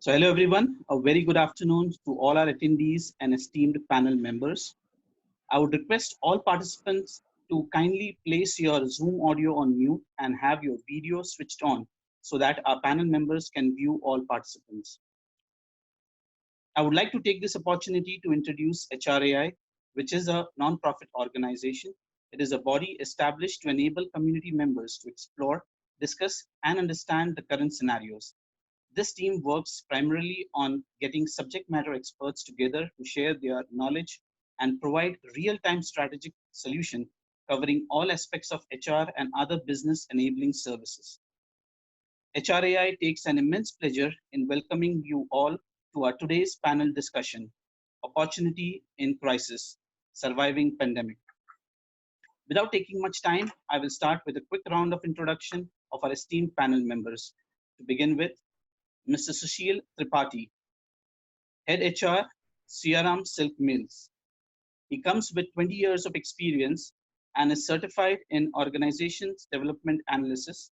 So hello everyone, a very good afternoon to all our attendees and esteemed panel members. I would request all participants to kindly place your Zoom audio on mute and have your video switched on so that our panel members can view all participants. I would like to take this opportunity to introduce HRAI, which is a non-profit organization. It is a body established to enable community members to explore, discuss, and understand the current scenarios. This team works primarily on getting subject matter experts together to share their knowledge and provide real-time strategic solution covering all aspects of HR and other business enabling services. HRAI takes an immense pleasure in welcoming you all to our today's panel discussion, Opportunity in Crisis, Surviving Pandemic. Without taking much time, I will start with a quick round of introduction of our esteemed panel members. To begin with, Mr. Sushil Tripathi, Head HR, Siaram Silk Mills. He comes with 20 years of experience and is certified in organizations development analysis,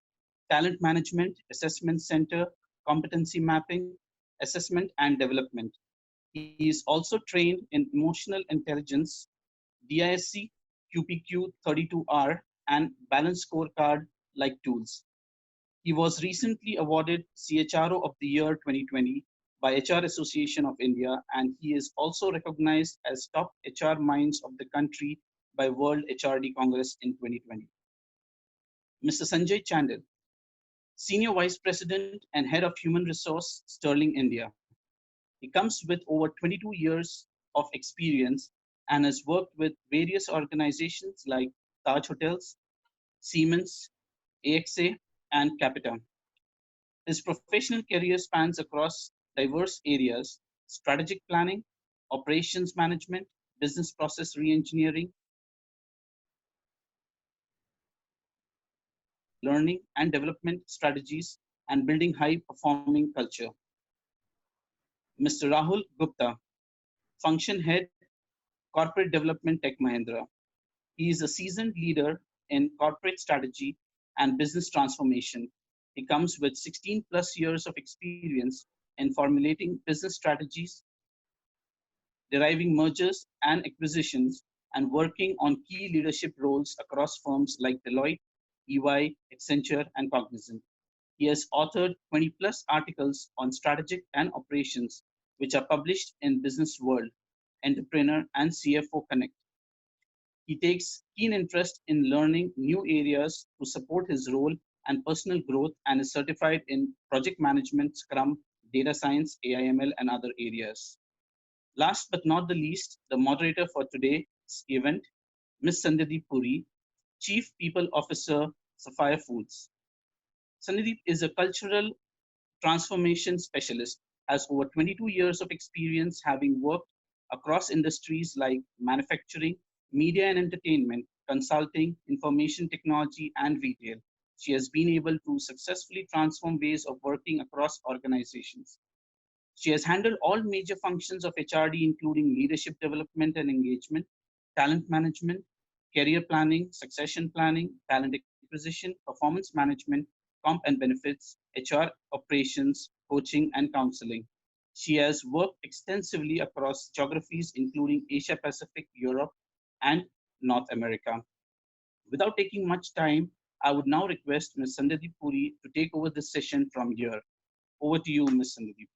talent management, assessment center, competency mapping, assessment and development. He is also trained in emotional intelligence, DISC, QPQ 32R, and Balance Scorecard like tools. He was recently awarded CHRO of the Year 2020 by HR Association of India, and he is also recognized as top HR minds of the country by World HRD Congress in 2020. Mr. Sanjay Chandel, Senior Vice President and Head of Human Resource, Sterling India. He comes with over 22 years of experience and has worked with various organizations like Taj Hotels, Siemens, AXA, and Capita. His professional career spans across diverse areas: strategic planning, operations management, business process reengineering, learning and development strategies, and building high performing culture. Mr. Rahul Gupta, Function Head, Corporate Development Tech Mahindra. He is a seasoned leader in corporate strategy and business transformation. He comes with 16 plus years of experience in formulating business strategies, deriving mergers and acquisitions, and working on key leadership roles across firms like Deloitte, EY, Accenture, and Cognizant. He has authored 20 plus articles on strategic and operations, which are published in Business World, Entrepreneur, and CFO Connect. He takes keen interest in learning new areas to support his role and personal growth and is certified in project management, Scrum, data science, AIML, and other areas. Last but not the least, the moderator for today's event, Ms. Sandhya Puri, Chief People Officer, Sapphire Foods. Sandeep is a cultural transformation specialist, has over 22 years of experience having worked across industries like manufacturing, media and entertainment, consulting, information technology, and retail. She has been able to successfully transform ways of working across organizations. She has handled all major functions of HRD, including leadership development and engagement, talent management, career planning, succession planning, talent acquisition, performance management, comp and benefits, HR operations, coaching, and counseling. She has worked extensively across geographies, including Asia Pacific, Europe, and North America. Without taking much time, I would now request Ms. Sandhya Puri to take over this session from here. Over to you, Ms. Sandhya.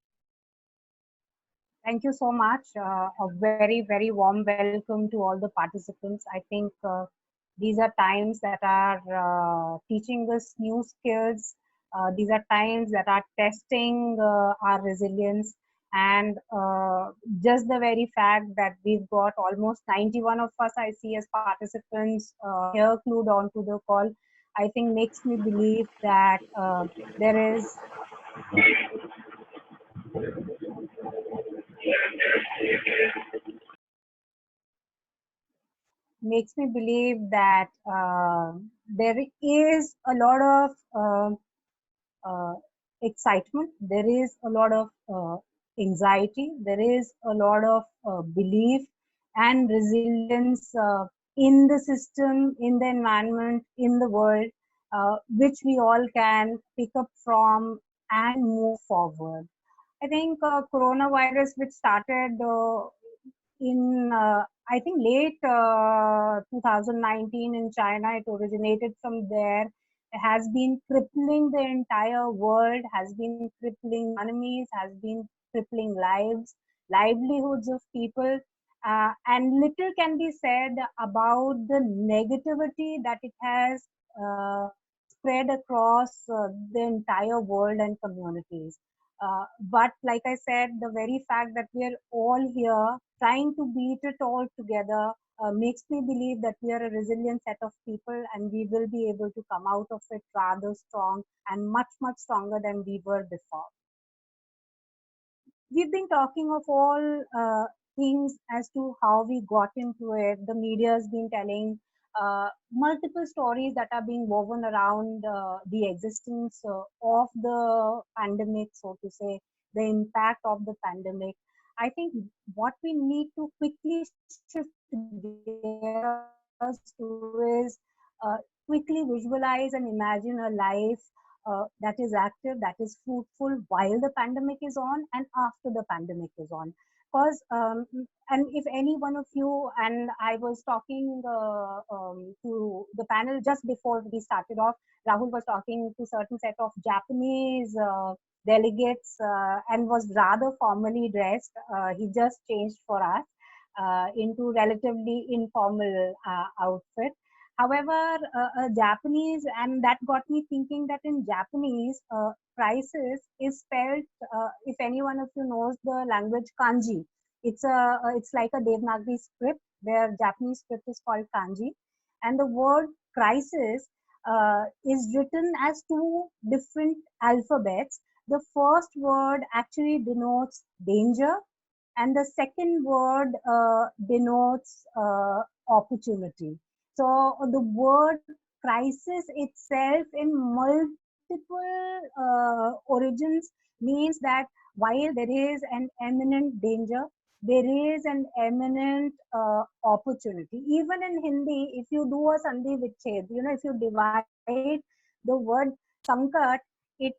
Thank you so much. A very, very warm welcome to all the participants. I think these are times that are teaching us new skills. These are times that are testing our resilience. And just the very fact that we've got almost 91 of us, I see, as participants here glued onto the call, I think makes me believe that there is makes me believe that there is a lot of excitement, there is a lot of anxiety, there is a lot of belief and resilience in the system, in the environment, in the world, which we all can pick up from and move forward. I think coronavirus, which started in I think late 2019 in China, it originated from there. It has been crippling the entire world, has been crippling economies, has been crippling lives, livelihoods of people. And little can be said about the negativity that it has spread across the entire world and communities. But like I said, the very fact that we are all here trying to beat it all together makes me believe that we are a resilient set of people and we will be able to come out of it rather strong and much, much stronger than we were before. We've been talking of all things as to how we got into it. The media has been telling multiple stories that are being woven around the existence of the pandemic, so to say, the impact of the pandemic. I think what we need to quickly shift gears to is quickly visualize and imagine a life that is active, that is fruitful while the pandemic is on and after the pandemic is on. Because, and if any one of you, and I was talking to the panel just before we started off, Rahul was talking to certain set of Japanese delegates and was rather formally dressed. He just changed for us into relatively informal outfit. However, Japanese, and that got me thinking that in Japanese, crisis is spelled, if any one of you knows the language kanji, it's like a Devanagari script where Japanese script is called kanji. And the word crisis is written as two different alphabets. The first word actually denotes danger, and the second word denotes opportunity. So the word crisis itself in multiple origins means that while there is an imminent danger, there is an imminent opportunity. Even in Hindi, if you do a Sandhi Vichhed, if you divide the word Sankat, it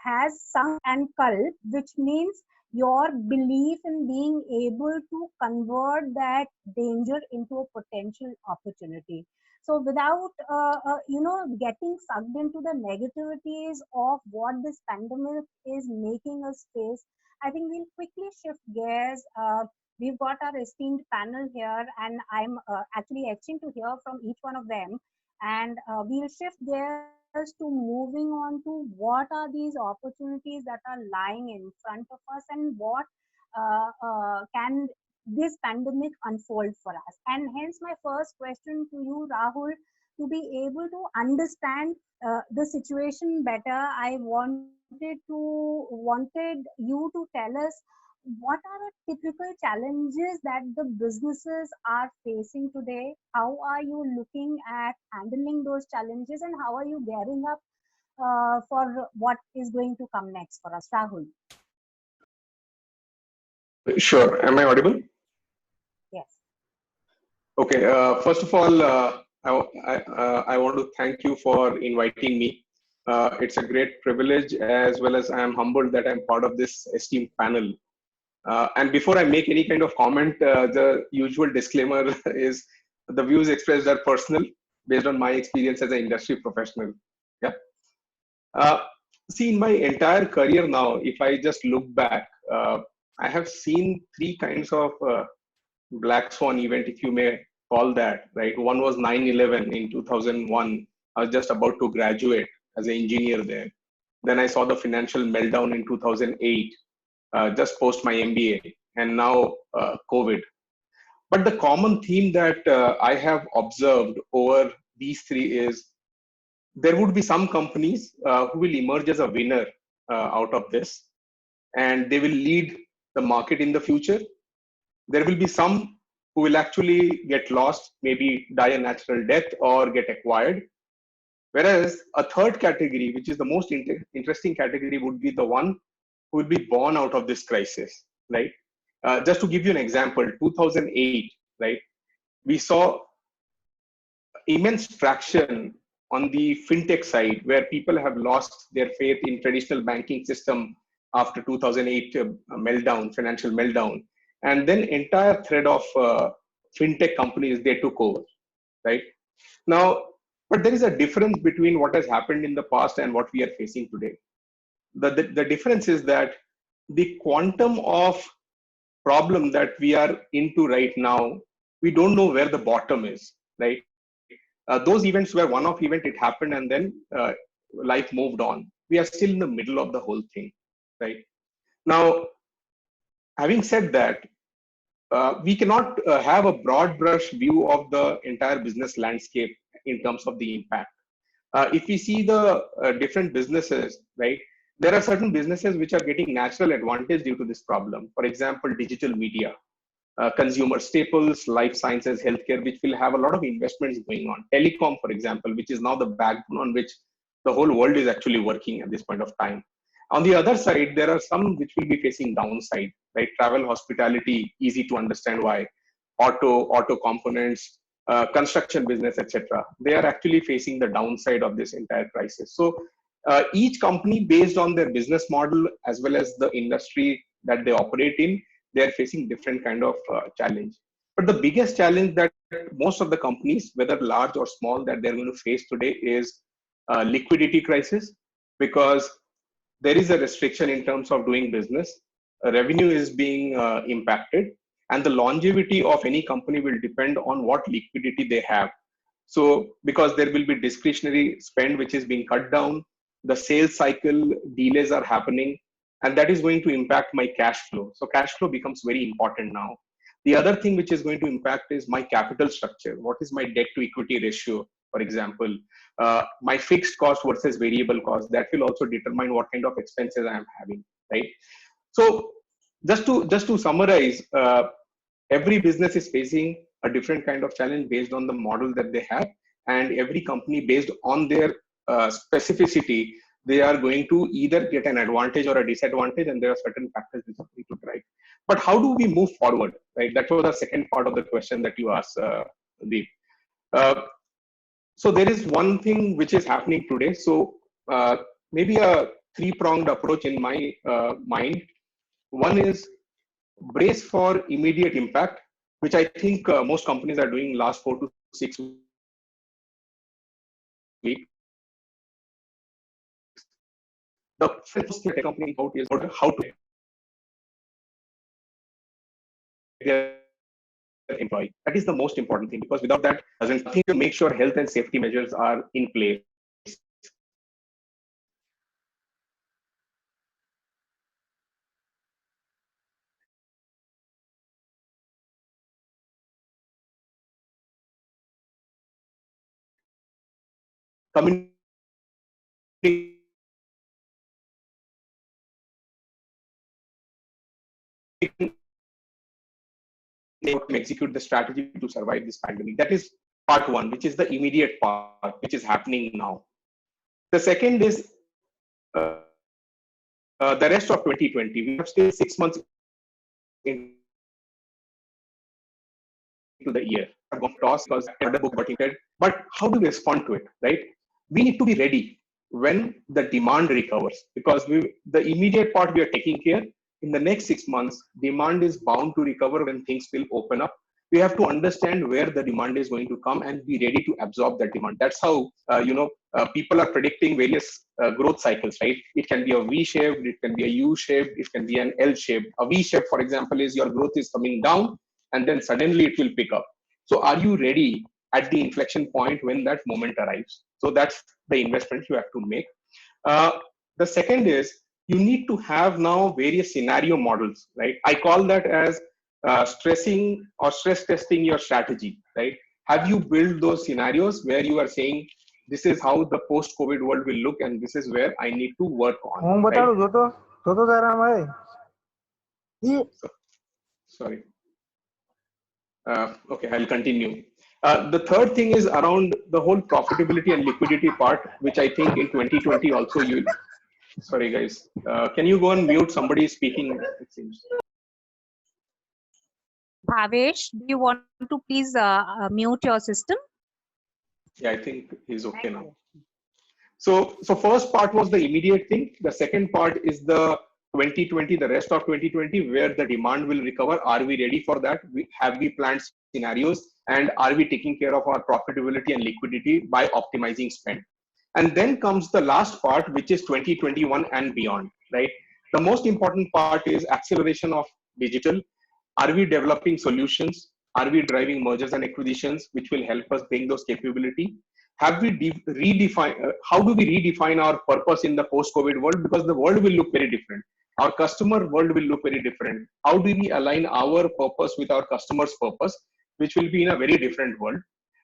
has Sang and Kal, which means your belief in being able to convert that danger into a potential opportunity. So without getting sucked into the negativities of what this pandemic is making us face, I think we'll quickly shift gears. We've got our esteemed panel here, and I'm actually itching to hear from each one of them. And we'll shift gears to moving on to what are these opportunities that are lying in front of us, and what can this pandemic unfold for us. And hence my first question to you, Rahul, to be able to understand the situation better, I wanted you to tell us what are the typical challenges that the businesses are facing today. How are you looking at handling those challenges, and how are you gearing up for what is going to come next for us, Rahul? Sure. Am I audible? Yes. Okay. First of all, I want to thank you for inviting me. It's a great privilege, as well as I am humbled that I'm part of this esteemed panel. And before I make any kind of comment, the usual disclaimer is the views expressed are personal, based on my experience as an industry professional. Yeah. See, in my entire career now, if I just look back, I have seen three kinds of black swan event, if you may call that, right? One was 9/11 in 2001. I was just about to graduate as an engineer there. Then I saw the financial meltdown in 2008, just post my MBA, and now COVID. But the common theme that I have observed over these three is there would be some companies who will emerge as a winner out of this, and they will lead the market in the future. There will be some who will actually get lost, maybe die a natural death or get acquired. Whereas a third category, which is the most interesting category, would be the one who will be born out of this crisis, right? Just to give you an example, 2008, right? We saw immense traction on the fintech side, where people have lost their faith in traditional banking system after 2008 meltdown, financial meltdown, and then entire thread of fintech companies, they took over, right? Now, but there is a difference between what has happened in the past and what we are facing today. The difference is that the quantum of problem that we are into right now, we don't know where the bottom is, right? Those events were one-off event, it happened and then life moved on. We are still in the middle of the whole thing, right? Now, having said that, we cannot have a broad brush view of the entire business landscape in terms of the impact. If we see the different businesses, right, there are certain businesses which are getting natural advantage due to this problem. For example, digital media, consumer staples, life sciences, healthcare, which will have a lot of investments going on. Telecom, for example, which is now the backbone on which the whole world is actually working at this point of time. On the other side, there are some which will be facing downside, right? Travel, hospitality, easy to understand why. Auto components, construction business, etc. They are actually facing the downside of this entire crisis. So each company, based on their business model as well as the industry that they operate in, they are facing different kind of challenge. But the biggest challenge that most of the companies, whether large or small, that they're going to face today is liquidity crisis, because there is a restriction in terms of doing business. Revenue is being impacted, and the longevity of any company will depend on what liquidity they have. So because there will be discretionary spend which is being cut down, the sales cycle delays are happening, and that is going to impact my cash flow. So cash flow becomes very important now. The other thing which is going to impact is my capital structure. What is my debt to equity ratio, for example? My fixed cost versus variable cost, that will also determine what kind of expenses I am having, right? So just to summarize, every business is facing a different kind of challenge based on the model that they have, and every company, based on their specificity, they are going to either get an advantage or a disadvantage, and there are certain factors which need to drive. But how do we move forward, right? That was the second part of the question that you asked, Deep. So there is one thing which is happening today. So maybe a three-pronged approach in my mind. One is brace for immediate impact, which I think most companies are doing last 4 to 6 weeks. The first thing a company about is how to their employee. That is the most important thing, because without that, doesn't think to make sure health and safety measures are in place. Community execute the strategy to survive this pandemic. That is part one, which is the immediate part, which is happening now. The second is the rest of 2020. We have still 6 months into the year. I've got tossed because the book got hinted. But how do we respond to it, right? We need to be ready when the demand recovers, because the immediate part we are taking care. In the next 6 months, demand is bound to recover when things will open up. We have to understand where the demand is going to come and be ready to absorb that demand. That's how people are predicting various growth cycles, right? It can be a V-shaped, it can be a U-shaped, it can be an L-shaped. A V-shaped, for example, is your growth is coming down and then suddenly it will pick up. So are you ready at the inflection point when that moment arrives? So that's the investment you have to make. The second is, you need to have now various scenario models, right? I call that as stressing or stress testing your strategy, right? Have you built those scenarios where you are saying, this is how the post-COVID world will look and this is where I need to work on, right? Sorry. Okay, I'll continue. The third thing is around the whole profitability and liquidity part, which I think in 2020 also you... Sorry, guys. Can you go and mute? Somebody is speaking, it seems. Bhavesh, do you want to please mute your system? Yeah, I think he's okay now. So first part was the immediate thing. The second part is the 2020, the rest of 2020, where the demand will recover? Are we ready for that? Have we planned scenarios? And are we taking care of our profitability and liquidity by optimizing spend? And then comes the last part, which is 2021 and beyond, right? The most important part is acceleration of digital. Are we developing solutions? Are we driving mergers and acquisitions, which will help us bring those capability? Have we how do we redefine our purpose in the post-COVID world? Because the world will look very different. Our customer world will look very different. How do we align our purpose with our customer's purpose, which will be in a very different world?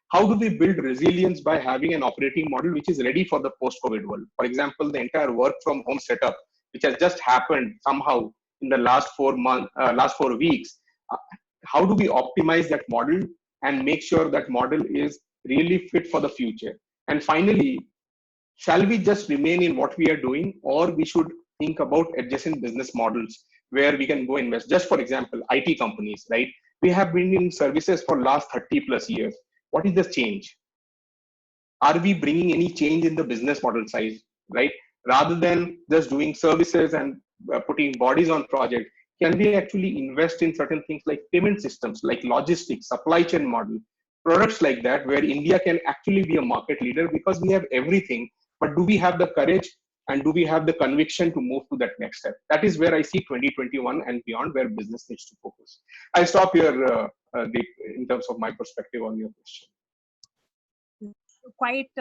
How do we build resilience by having an operating model which is ready for the post-COVID world? For example, the entire work from home setup, which has just happened somehow in the last 4 weeks. How do we optimize that model and make sure that model is really fit for the future? And finally, shall we just remain in what we are doing, or we should think about adjacent business models where we can go invest? Just for example, IT companies, right? We have been in services for last 30 plus years. What is the change? Are we bringing any change in the business model size, right? Rather than just doing services and putting bodies on project, can we actually invest in certain things like payment systems, like logistics, supply chain model, products like that, where India can actually be a market leader because we have everything, but do we have the courage and do we have the conviction to move to that next step? That is where I see 2021 and beyond, where business needs to focus. I'll stop here, Deep, in terms of my perspective on your question. Quite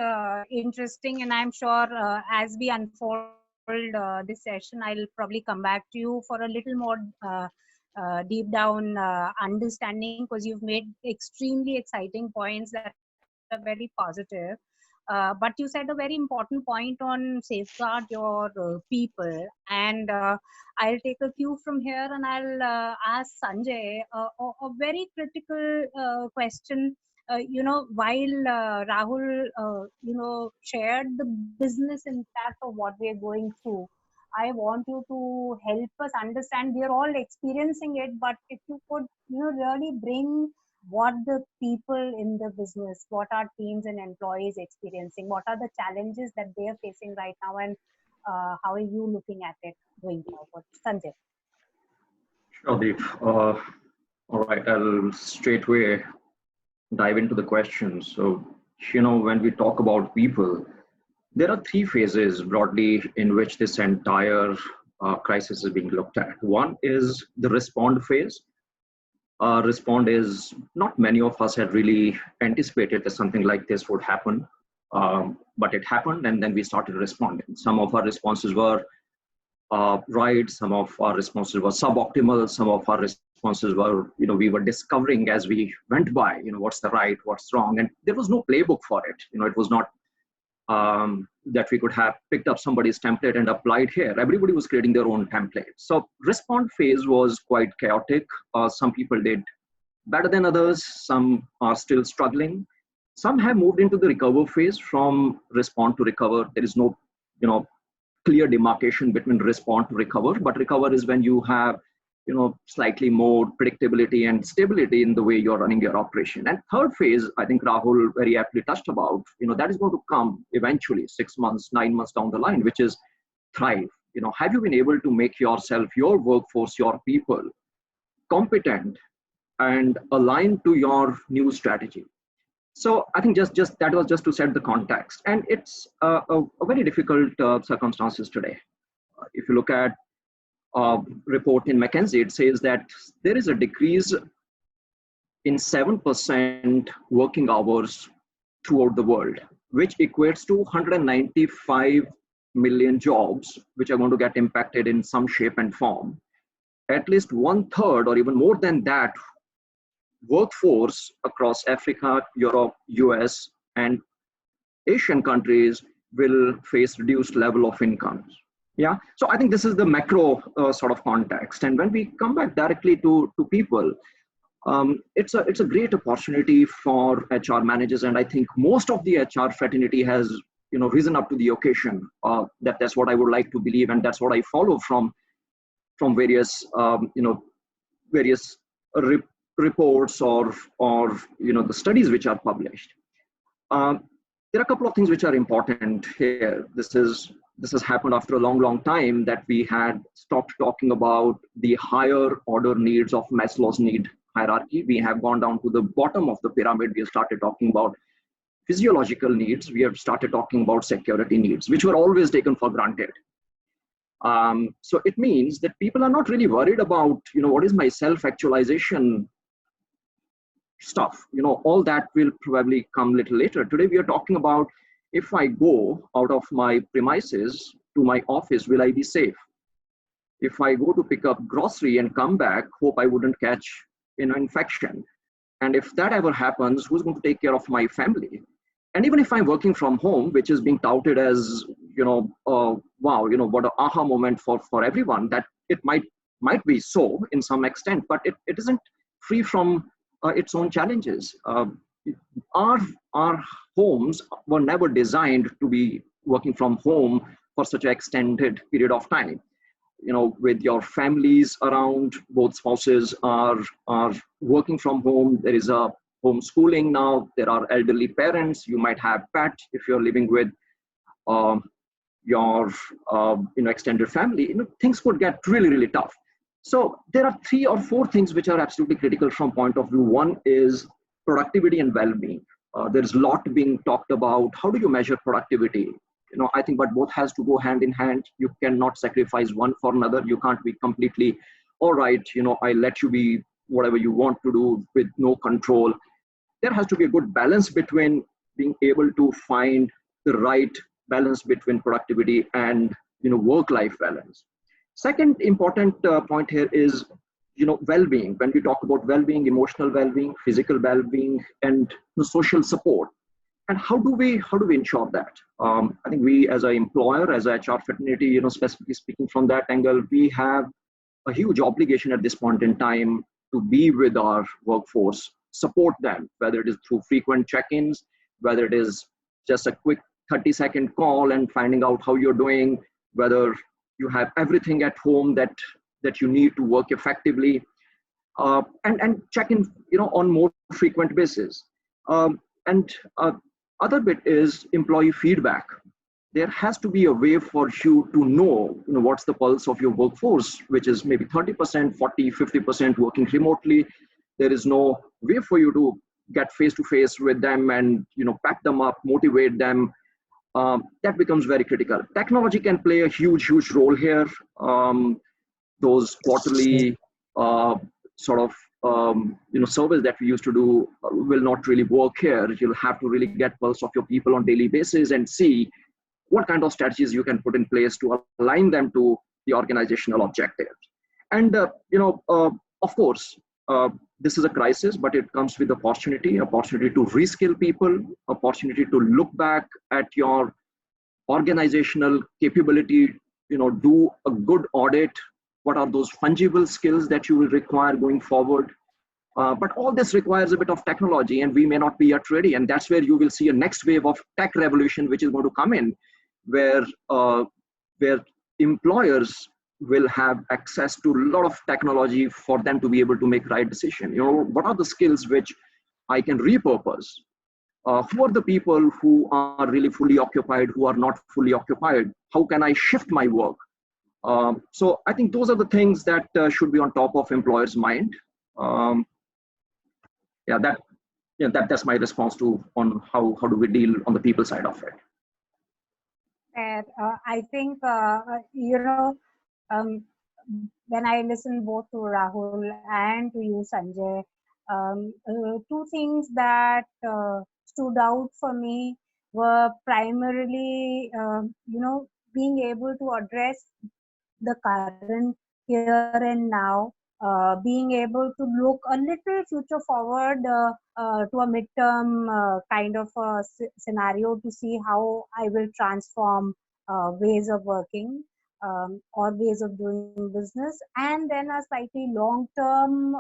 interesting, and I'm sure as we unfold this session, I'll probably come back to you for a little more deep down understanding, because you've made extremely exciting points that are very positive. But you said a very important point on safeguard your people, and I'll take a cue from here and I'll ask Sanjay a very critical question. While Rahul, shared the business impact of what we are going through, I want you to help us understand. We are all experiencing it, but if you could, really bring what the people in the business, what our teams and employees experiencing, what are the challenges that they are facing right now, and how are you looking at it going forward? Sanjay. Sure, Deep. All right, I'll straightway dive into the question. So, when we talk about people, there are 3 phases broadly in which this entire crisis is being looked at. One is the respond phase. Respond is not many of us had really anticipated that something like this would happen, but it happened, and then we started responding. Some of our responses were right, some of our responses were suboptimal, some of our responses were, we were discovering as we went by, what's the right, what's wrong, and there was no playbook for it. It was not that we could have picked up somebody's template and applied here. Everybody was creating their own template. So respond phase was quite chaotic. Some people did better than others. Some are still struggling. Some have moved into the recover phase. From respond to recover, there is no, clear demarcation between respond to recover, but recover is when you have, slightly more predictability and stability in the way you're running your operation. And third phase, I think Rahul very aptly touched about, that is going to come eventually 6 months, 9 months down the line, which is thrive. Have you been able to make yourself, your workforce, your people competent and aligned to your new strategy? So I think just that was just to set the context. And it's a very difficult circumstances today. If you look at report in McKinsey, it says that there is a decrease in 7% working hours throughout the world, which equates to 195 million jobs, which are going to get impacted in some shape and form. At least 1/3 or even more than that workforce across Africa, Europe, US, and Asian countries will face reduced level of incomes. Yeah, so I think this is the macro sort of context. And when we come back directly to people, it's a great opportunity for HR managers. And I think most of the HR fraternity has, risen up to the occasion. That's what I would like to believe. And that's what I follow from various, various reports or the studies which are published. There are a couple of things which are important here. This is this has happened after a long, long time, that we had stopped talking about the higher order needs of Maslow's need hierarchy. We have gone down to the bottom of the pyramid. We have started talking about physiological needs. We have started talking about security needs, which were always taken for granted. So it means that people are not really worried about, what is my self-actualization stuff. All that will probably come a little later. Today, we are talking about, if I go out of my premises to my office, will I be safe? If I go to pick up grocery and come back, hope I wouldn't catch infection. And if that ever happens, who's going to take care of my family? And even if I'm working from home, which is being touted as, wow, what an aha moment for everyone, that it might be so in some extent, but it isn't free from its own challenges. Our homes were never designed to be working from home for such an extended period of time. With your families around, both spouses are working from home. There is a homeschooling now. There are elderly parents. You might have pets if you're living with your extended family. Things could get really, really tough. So there are 3 or 4 things which are absolutely critical from point of view. One is productivity and well-being. There's a lot being talked about. How do you measure productivity? I think, but both has to go hand in hand. You cannot sacrifice one for another. You can't be completely, all right, I let you be whatever you want to do with no control. There has to be a good balance between being able to find the right balance between productivity and, work-life balance. Second important point here is, well-being. When we talk about well-being, emotional well-being, physical well-being, and social support. And how do we ensure that? I think we, as an employer, as a HR fraternity, specifically speaking from that angle, we have a huge obligation at this point in time to be with our workforce, support them, whether it is through frequent check-ins, whether it is just a quick 30-second call and finding out how you're doing, whether you have everything at home that you need to work effectively, and check in, on more frequent basis. Other bit is employee feedback. There has to be a way for you to know, what's the pulse of your workforce, which is maybe 30%, 40, 50% working remotely. There is no way for you to get face-to-face with them and, pack them up, motivate them. That becomes very critical. Technology can play a huge, huge role here. Those quarterly surveys that we used to do will not really work here. You'll have to really get pulse of your people on daily basis and see what kind of strategies you can put in place to align them to the organizational objectives. And, of course, this is a crisis, but it comes with opportunity to reskill people, opportunity to look back at your organizational capability, do a good audit. What are those fungible skills that you will require going forward? But all this requires a bit of technology, and we may not be yet ready. And that's where you will see a next wave of tech revolution, which is going to come in, where employers will have access to a lot of technology for them to be able to make right decision. What are the skills which I can repurpose? Who are the people who are really fully occupied, who are not fully occupied? How can I shift my work? So I think those are the things that should be on top of employers' mind. That's my response on how do we deal on the people side of it. And I think, when I listen both to Rahul and to you, Sanjay, 2 things that stood out for me were primarily, being able to address the current here and now, being able to look a little future forward to a midterm kind of a scenario to see how I will transform ways of working or ways of doing business, and then a slightly long-term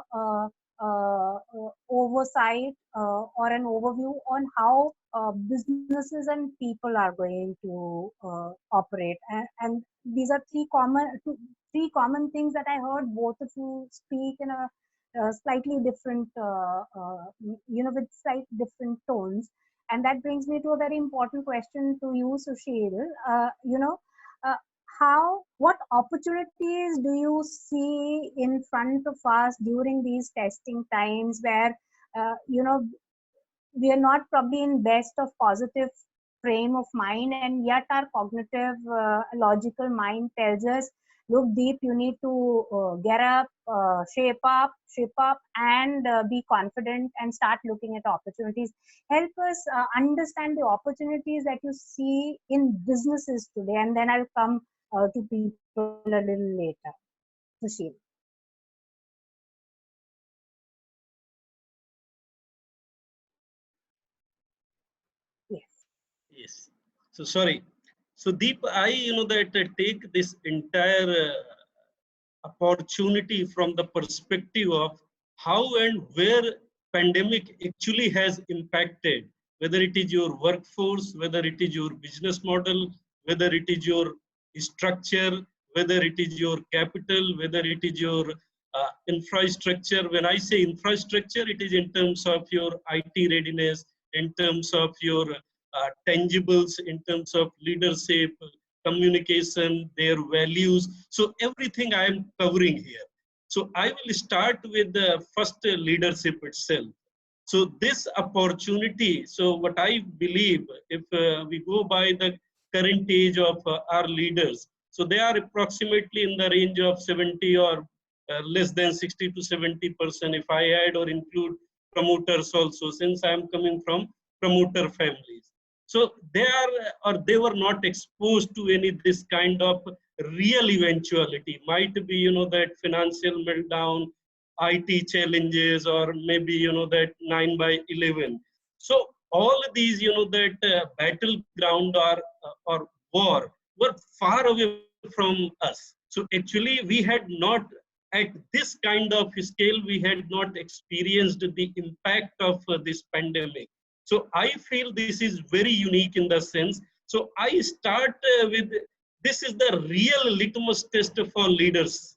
oversight or an overview on how businesses and people are going to operate. And these are 3 common things that I heard both of you speak in a slightly different, with slightly different tones. And that brings me to a very important question to you, Sushil. what opportunities do you see in front of us during these testing times where, we are not probably in best of positive frame of mind, and yet our cognitive logical mind tells us, look Deep, you need to get up, shape up, and be confident and start looking at opportunities. Help us understand the opportunities that you see in businesses today, and then I'll come to people a little later. Sushil. Yes. Yes. So sorry. So Deep, I that take this entire opportunity from the perspective of how and where pandemic actually has impacted, whether it is your workforce, whether it is your business model, whether it is your structure, whether it is your capital, whether it is your infrastructure. When I say infrastructure, it is in terms of your IT readiness, in terms of your tangibles, in terms of leadership, communication, their values. So everything I am covering here. So I will start with the first leadership itself. So this opportunity, so what I believe, if we go by the current age of our leaders, so they are approximately in the range of 70 or less than 60 to 70% if I add or include promoters also, since I am coming from promoter families. So they are, or they were not exposed to any this kind of real eventuality. Might be, that financial meltdown, IT challenges, or maybe, that 9/11. So all these, that battleground or war were far away from us. So actually we had not, at this kind of scale, we had not experienced the impact of this pandemic. So I feel this is very unique in the sense. So I start with, this is the real litmus test for leaders.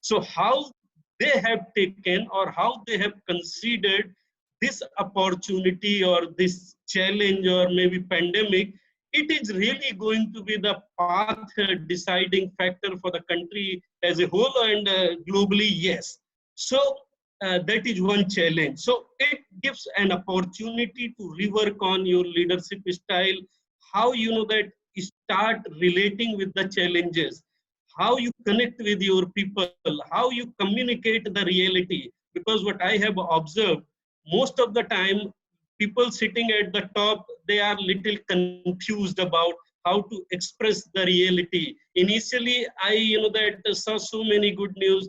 So how they have taken or how they have considered this opportunity or this challenge or maybe pandemic, it is really going to be the path deciding factor for the country as a whole and globally, yes. So that is one challenge. So it gives an opportunity to rework on your leadership style, how that start relating with the challenges, how you connect with your people, how you communicate the reality. Because what I have observed, most of the time, people sitting at the top, they are little confused about how to express the reality. Initially, I that saw so many good news.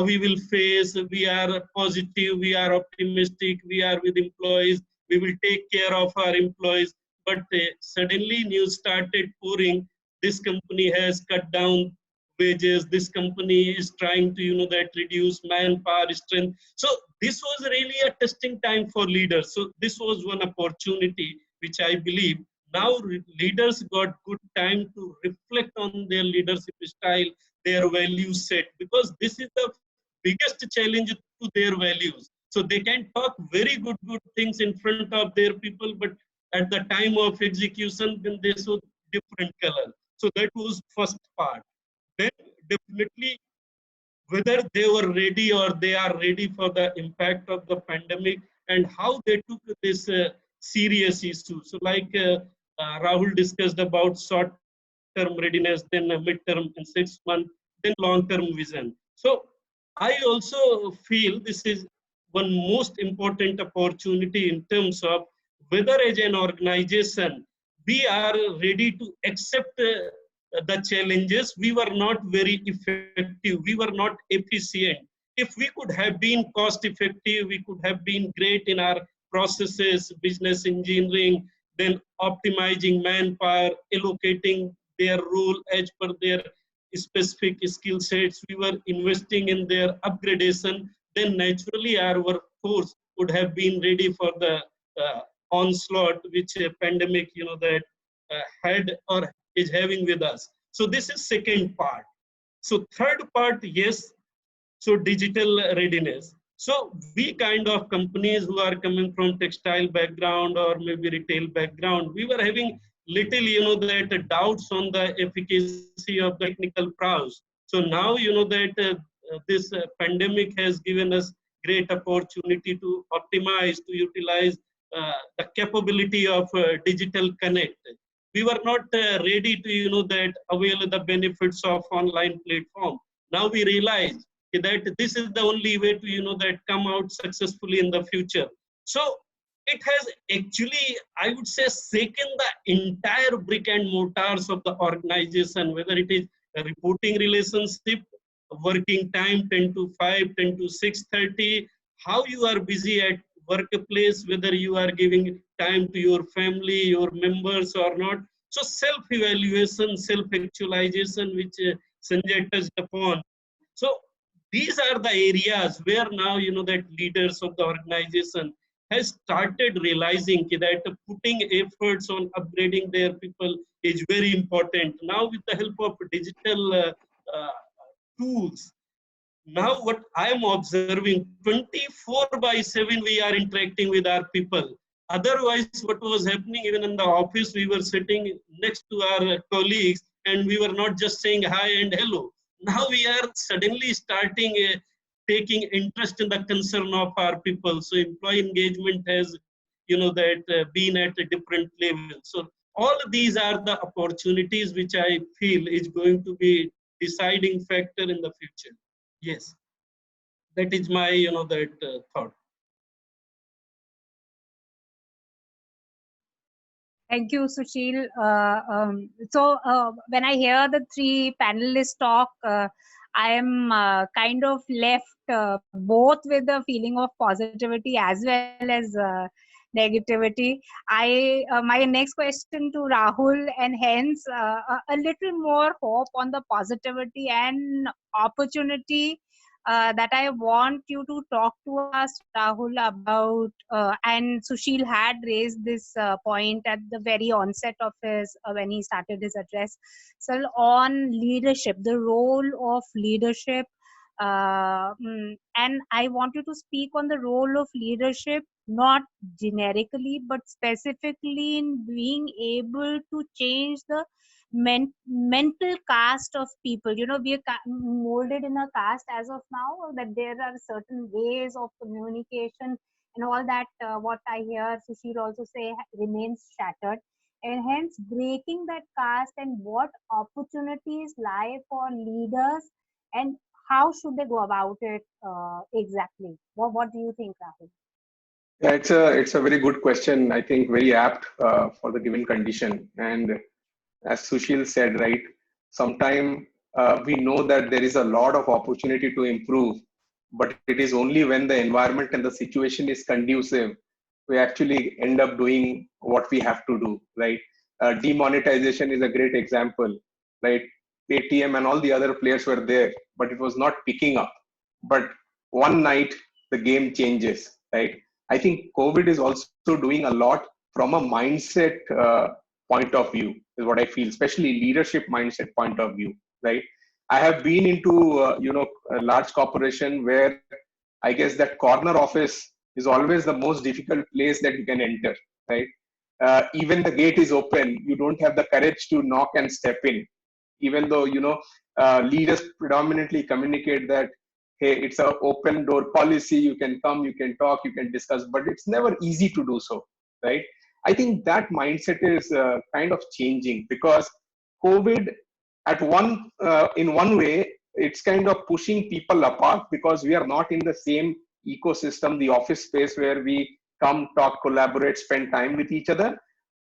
We will face, we are positive, we are optimistic, we are with employees, we will take care of our employees. But suddenly news started pouring. This company has cut down wages, this company is trying to that reduce manpower strength. So this was really a testing time for leaders. So this was one opportunity which I believe now leaders got good time to reflect on their leadership style, their value set, because this is the biggest challenge to their values. So they can talk very good things in front of their people, but at the time of execution, then they show different color. So that was first part. Then definitely whether they were ready or they are ready for the impact of the pandemic and how they took this serious issue. So like Rahul discussed about short-term readiness, then mid-term in 6 months, then long-term vision. So I also feel this is one most important opportunity in terms of whether as an organization we are ready to accept the challenges. We were not very effective, we were not efficient. If we could have been cost effective, we could have been great in our processes, business engineering, then optimizing manpower, allocating their role as per their specific skill sets, we were investing in their upgradation, then naturally our workforce would have been ready for the onslaught which a pandemic that had or is having with us. So this is second part. So third part, yes, so digital readiness. So we kind of companies who are coming from textile background or maybe retail background, we were having little, that doubts on the efficacy of the technical prowess. So now, that this pandemic has given us great opportunity to optimize, to utilize the capability of digital connect. We were not ready to, that avail the benefits of online platform. Now we realize that this is the only way to, that come out successfully in the future. So it has actually, I would say, shaken the entire brick and mortars of the organization, whether it is a reporting relationship, working time 10 to 5, 10 to 6:30, how you are busy at workplace, whether you are giving time to your family, your members or not. So self-evaluation, self-actualization, which Sanjay touched upon. So these are the areas where now, that leaders of the organization has started realizing that putting efforts on upgrading their people is very important. Now with the help of digital uh, tools, now what I am observing, 24 by 7 we are interacting with our people. Otherwise, what was happening, even in the office, we were sitting next to our colleagues and we were not just saying hi and hello. Now we are suddenly starting taking interest in the concern of our people. So employee engagement has, that been at a different level. So all of these are the opportunities which I feel is going to be deciding factor in the future. Yes, that is my, that thought. Thank you, Sushil. When I hear the three panelists talk, I am kind of left both with the feeling of positivity as well as negativity. My next question to Rahul, and hence a little more hope on the positivity and opportunity that I want you to talk to us, Rahul, about. And Sushil had raised this point at the very onset of his, when he started his address. So, on leadership, the role of leadership. And I want you to speak on the role of leadership, not generically, but specifically in being able to change the mental caste of people. We are molded in a caste as of now, that there are certain ways of communication and all that. What I hear Sushil also say remains shattered, and hence breaking that caste, and what opportunities lie for leaders, and how should they go about it exactly. What do you think, Rahul? Yeah, it's a very good question. I think very apt for the given condition. And as Sushil said, right, sometime we know that there is a lot of opportunity to improve, but it is only when the environment and the situation is conducive, we actually end up doing what we have to do, right? Demonetization is a great example, right? Paytm and all the other players were there, but it was not picking up. But one night, the game changes, right? I think COVID is also doing a lot from a mindset point of view, is what I feel, especially leadership mindset point of view, right? I have been into a large corporation where I guess that corner office is always the most difficult place that you can enter, right? Even the gate is open, you don't have the courage to knock and step in, even though leaders predominantly communicate that, hey, it's an open door policy, you can come, you can talk, you can discuss, but it's never easy to do so, right? I think that mindset is kind of changing, because COVID, in one way, it's kind of pushing people apart, because we are not in the same ecosystem, the office space where we come, talk, collaborate, spend time with each other.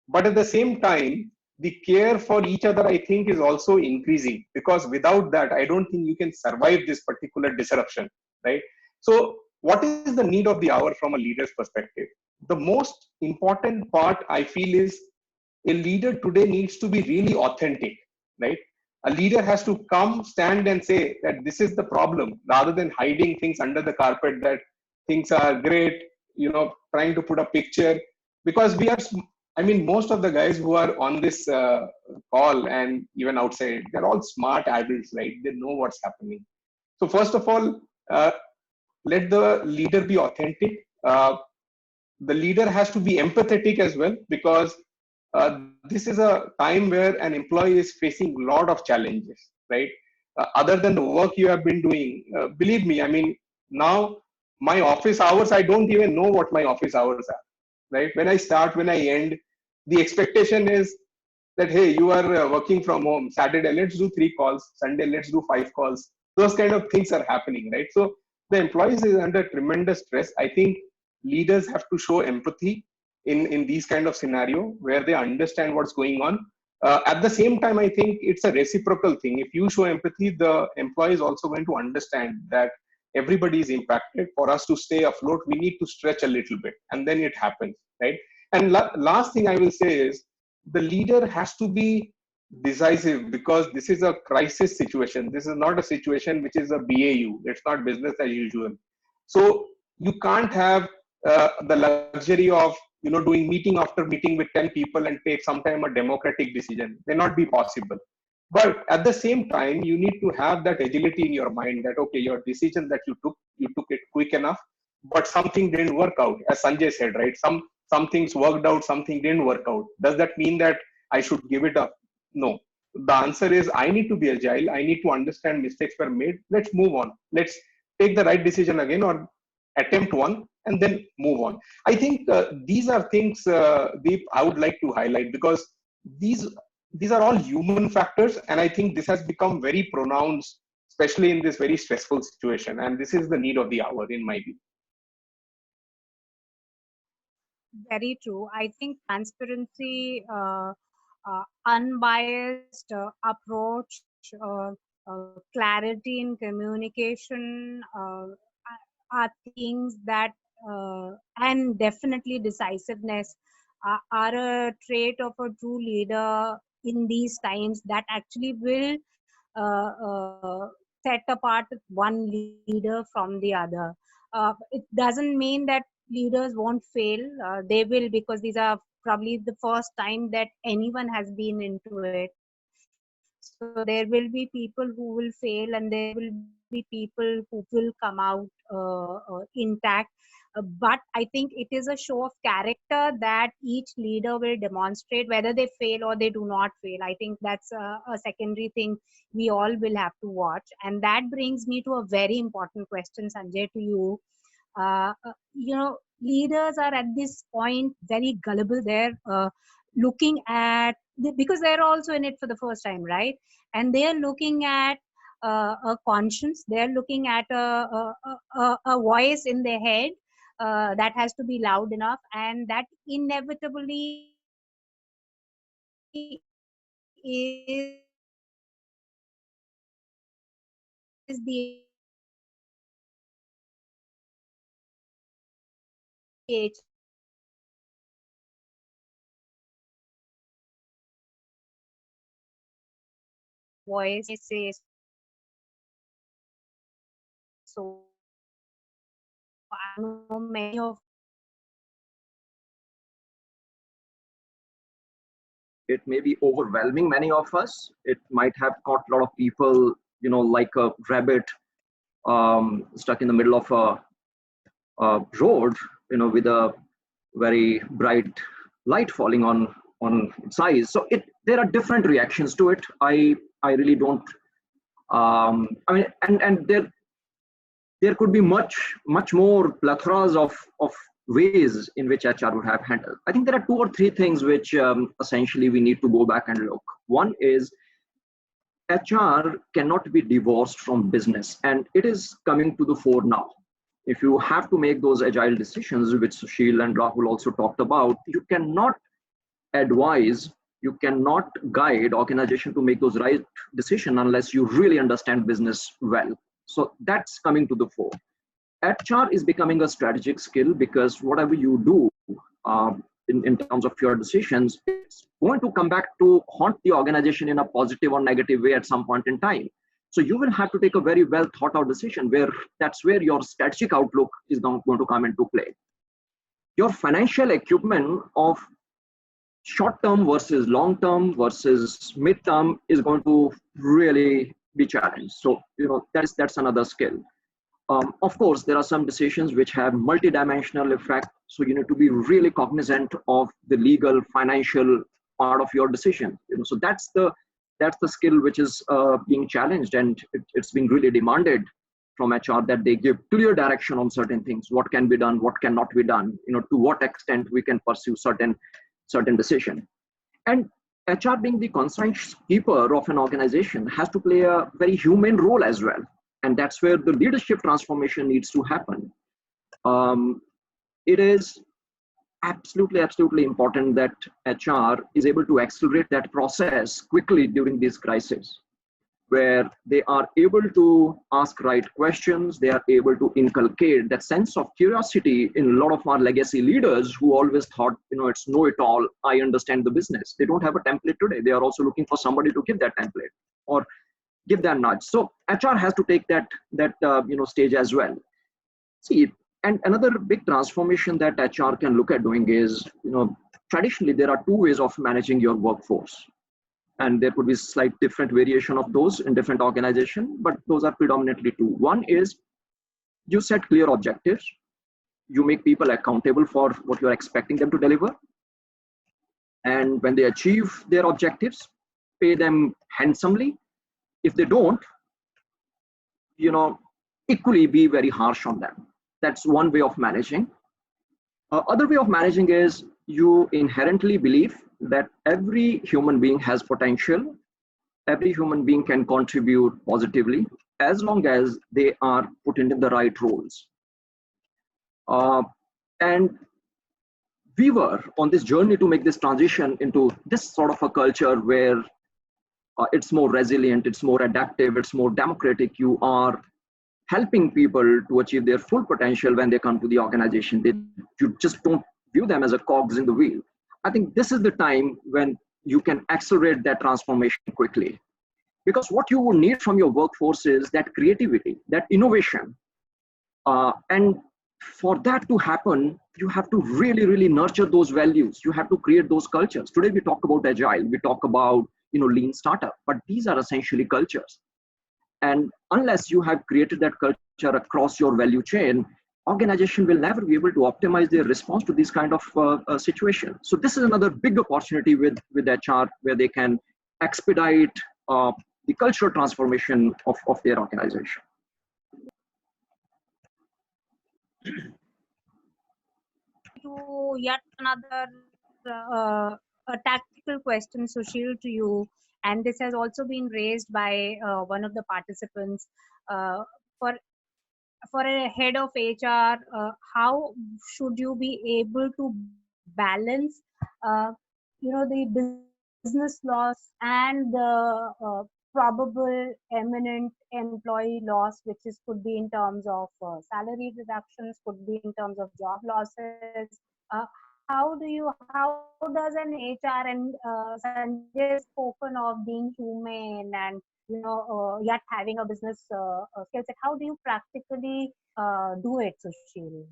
But at the same time, the care for each other, I think, is also increasing, because without that, I don't think you can survive this particular disruption, right? So what is the need of the hour from a leader's perspective? The most important part, I feel, is a leader today needs to be really authentic, right? A leader has to come, stand and say that this is the problem, rather than hiding things under the carpet, that things are great, trying to put a picture. Because most of the guys who are on this call and even outside, they're all smart adults, right? They know what's happening. So first of all, let the leader be authentic. The leader has to be empathetic as well, because this is a time where an employee is facing a lot of challenges, right? Other than the work you have been doing, believe me, I mean, now my office hours, I don't even know what my office hours are, right? When I start, when I end, the expectation is that, hey, you are working from home. Saturday, let's do 3 calls. Sunday, let's do 5 calls. Those kind of things are happening, right? So the employees is under tremendous stress. I think leaders have to show empathy in these kind of scenario where they understand what's going on. At the same time, I think it's a reciprocal thing. If you show empathy, the employee is also going to understand that everybody is impacted. For us to stay afloat, we need to stretch a little bit, and then it happens, right? And last thing I will say is the leader has to be decisive, because this is a crisis situation. This is not a situation which is a BAU. It's not business as usual. So you can't have the luxury of doing meeting after meeting with 10 people and take sometime a democratic decision. May not be possible. But at the same time, you need to have that agility in your mind that, okay, your decision that you took it quick enough, but something didn't work out. As Sanjay said, right? Some things worked out, something didn't work out. Does that mean that I should give it up? No. The answer is I need to be agile. I need to understand mistakes were made. Let's move on. Let's take the right decision again, or attempt one, and then move on. I think these are things, Deep, I would like to highlight, because these are all human factors, and I think this has become very pronounced, especially in this very stressful situation. And this is the need of the hour, in my view. Very true. I think transparency, unbiased approach, clarity in communication are things that, and definitely decisiveness are a trait of a true leader in these times that actually will set apart one leader from the other. It doesn't mean that leaders won't fail. They will, because these are probably the first time that anyone has been into it. So there will be people who will fail, and there will be people who will come out intact. But I think it is a show of character that each leader will demonstrate, whether they fail or they do not fail. I think that's a secondary thing we all will have to watch. And that brings me to a very important question, Sanjay, to you. Leaders are at this point very gullible. They're looking at, because they're also in it for the first time, right? And they're looking at a conscience. They're looking at a voice in their head that has to be loud enough, and that inevitably is the voice says. So I know many of It may be overwhelming many of us. It might have caught a lot of people, like a rabbit stuck in the middle of a road, with a very bright light falling on its eyes. So there are different reactions to it. I really don't. I mean, and there could be much more plethoras of ways in which HR would have handled. I think there are 2 or 3 things which essentially we need to go back and look. One is HR cannot be divorced from business, and it is coming to the fore now. If you have to make those agile decisions, which Sushil and Rahul also talked about, you cannot advise, you cannot guide organization to make those right decisions unless you really understand business well. So that's coming to the fore. HR is becoming a strategic skill, because whatever you do in terms of your decisions, it's going to come back to haunt the organization in a positive or negative way at some point in time. So you will have to take a very well thought out decision that's where your strategic outlook is going to come into play. Your financial acumen of short term versus long term versus mid term is going to really be challenged. So that's another skill. Of course, there are some decisions which have multidimensional effect. So you need to be really cognizant of the legal, financial part of your decision. So that's the skill which is being challenged, and it's being really demanded from HR, that they give clear direction on certain things, what can be done, what cannot be done, to what extent we can pursue certain decision. And HR, being the conscience keeper of an organization, has to play a very human role as well. And that's where the leadership transformation needs to happen. It is absolutely important that HR is able to accelerate that process quickly during this crisis, where they are able to ask right questions, they are able to inculcate that sense of curiosity in a lot of our legacy leaders who always thought, it's know-it-all, I understand the business. They don't have a template today. They are also looking for somebody to give that template or give that nudge. So HR has to take that stage as well. See, and another big transformation that HR can look at doing is, traditionally there are two ways of managing your workforce. And there could be slight different variation of those in different organizations, but those are predominantly two. One is you set clear objectives. You make people accountable for what you're expecting them to deliver. And when they achieve their objectives, pay them handsomely. If they don't, equally be very harsh on them. That's one way of managing. Other way of managing is you inherently believe that every human being has potential. Every human being can contribute positively as long as they are put into the right roles. And we were on this journey to make this transition into this sort of a culture where it's more resilient, it's more adaptive, it's more democratic. You are helping people to achieve their full potential when they come to the organization. You just don't view them as a cogs in the wheel. I think this is the time when you can accelerate that transformation quickly. Because what you would need from your workforce is that creativity, that innovation. And for that to happen, you have to really nurture those values. You have to create those cultures. Today we talk about agile, we talk about lean startup, but these are essentially cultures. And unless you have created that culture across your value chain, organization will never be able to optimize their response to this kind of situation. So this is another big opportunity with HR, where they can expedite the cultural transformation of their organization. To yet another a tactical question, Sushil, to you, and this has also been raised by one of the participants. For a head of HR, how should you be able to balance, the business loss and the probable imminent employee loss, which could be in terms of salary reductions, could be in terms of job losses. How does an HR, and Sanjay has spoken of being humane and yet having a business skill set. How do you practically do it, Sushil?